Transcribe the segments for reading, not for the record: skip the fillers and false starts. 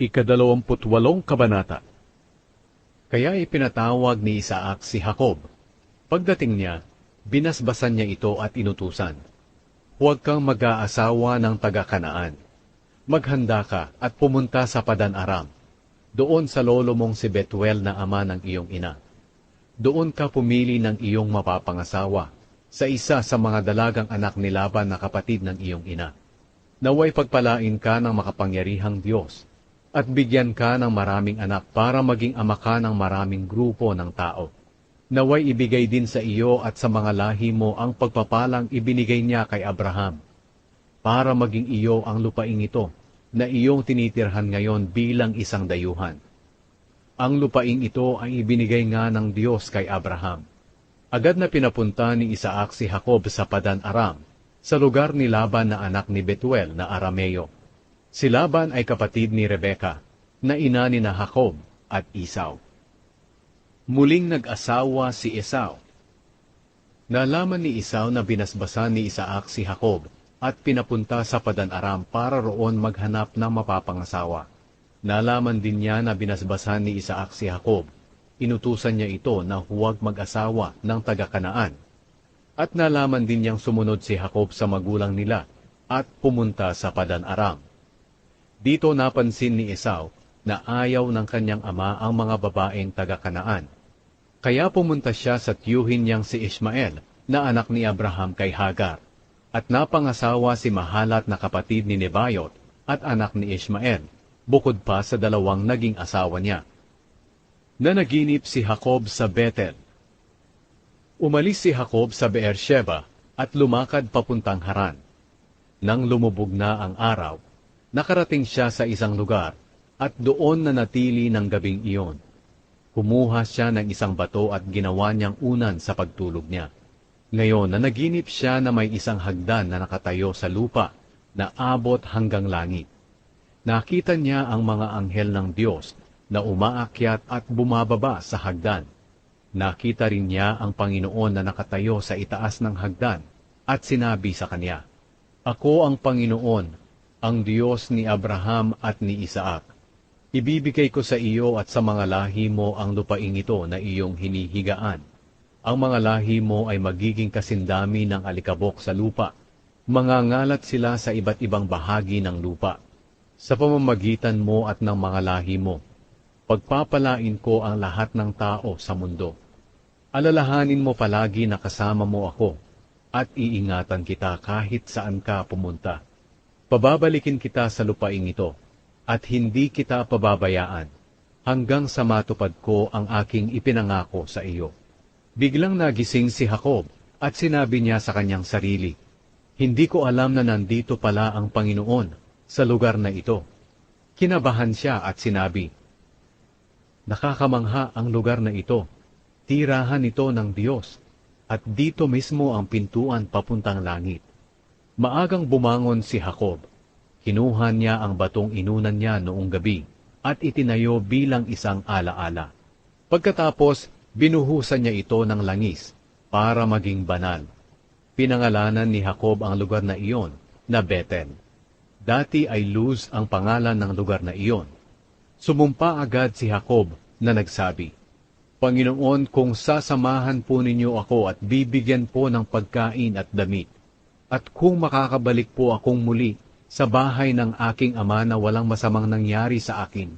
Ika-28 Kabanata. Kaya ipinatawag ni Isaac si Jacob. Pagdating niya, binasbasan niya ito at inutusan, "Huwag kang mag-aasawa ng taga-Kanaan. Maghanda ka at pumunta sa Padan-aram, doon sa lolo mong si Betuel na ama ng iyong ina. Doon ka pumili ng iyong mapapangasawa sa isa sa mga dalagang anak ni Laban na kapatid ng iyong ina. Naway pagpalain ka ng makapangyarihang Diyos, at bigyan ka ng maraming anak para maging ama ka ng maraming grupo ng tao. Naway ibigay din sa iyo at sa mga lahi mo ang pagpapalang ibinigay niya kay Abraham, para maging iyo ang lupaing ito na iyong tinitirhan ngayon bilang isang dayuhan. Ang lupaing ito ay ibinigay nga ng Diyos kay Abraham." Agad na pinapunta ni Isaac si Jacob sa Padan-aram, sa lugar ni Laban na anak ni Betuel na Arameo. Si Laban ay kapatid ni Rebeka, na ina ni na Jacob at Esau. Muling nag-asawa si Esau. Nalaman ni Esau na binasbasan ni Isaac si Jacob at pinapunta sa Padan-aram para roon maghanap ng mapapangasawa. Nalaman din niya na binasbasan ni Isaac si Jacob. Inutusan niya ito na huwag mag-asawa ng taga-Kanaan. At nalaman din niyang sumunod si Jacob sa magulang nila at pumunta sa Padan-aram. Dito napansin ni Esau na ayaw ng kanyang ama ang mga babaeng taga-Kanaan. Kaya pumunta siya sa tiyuhin niyang si Ishmael, na anak ni Abraham kay Hagar, at napangasawa si Mahalat na kapatid ni Nebayot at anak ni Ishmael, bukod pa sa dalawang naging asawa niya. Nanaginip si Jacob sa Bethel. Umalis si Jacob sa Beersheba at lumakad papuntang Haran. Nang lumubog na ang araw, nakarating siya sa isang lugar at doon nanatili ng gabing iyon. Kumuha siya ng isang bato at ginawa niyang unan sa pagtulog niya. Ngayon nanaginip siya na may isang hagdan na nakatayo sa lupa na abot hanggang langit. Nakita niya ang mga anghel ng Diyos na umaakyat at bumababa sa hagdan. Nakita rin niya ang Panginoon na nakatayo sa itaas ng hagdan at sinabi sa kanya, "Ako ang Panginoon, ang Diyos ni Abraham at ni Isaac. Ibibigay ko sa iyo at sa mga lahi mo ang lupaing ito na iyong hinihigaan. Ang mga lahi mo ay magiging kasindami ng alikabok sa lupa. Mangangalat sila sa iba't ibang bahagi ng lupa. Sa pamamagitan mo at ng mga lahi mo, pagpapalain ko ang lahat ng tao sa mundo. Alalahanin mo palagi na kasama mo ako, at iingatan kita kahit saan ka pumunta. Pababalikin kita sa lupaing ito, at hindi kita pababayaan, hanggang sa matupad ko ang aking ipinangako sa iyo." Biglang nagising si Jacob, at sinabi niya sa kanyang sarili, "Hindi ko alam na nandito pala ang Panginoon sa lugar na ito." Kinabahan siya at sinabi, "Nakakamangha ang lugar na ito, tirahan ito ng Diyos, at dito mismo ang pintuan papuntang langit." Maagang bumangon si Jacob. Kinuha niya ang batong inunan niya noong gabi at itinayo bilang isang alaala. Pagkatapos, binuhusan niya ito ng langis para maging banal. Pinangalanan ni Jacob ang lugar na iyon na Bethel. Dati ay Luz ang pangalan ng lugar na iyon. Sumumpa agad si Jacob na nagsabi, "Panginoon, kung sasamahan po ninyo ako at bibigyan po ng pagkain at damit, at kung makakabalik po akong muli sa bahay ng aking ama na walang masamang nangyari sa akin,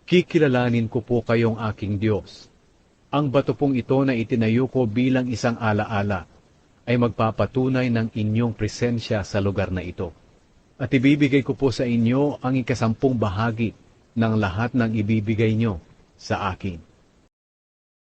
kikilalanin ko po kayong aking Diyos. Ang bato pong ito na itinayo ko bilang isang alaala ay magpapatunay ng inyong presensya sa lugar na ito. At ibibigay ko po sa inyo ang 10% bahagi ng lahat ng ibibigay nyo sa akin."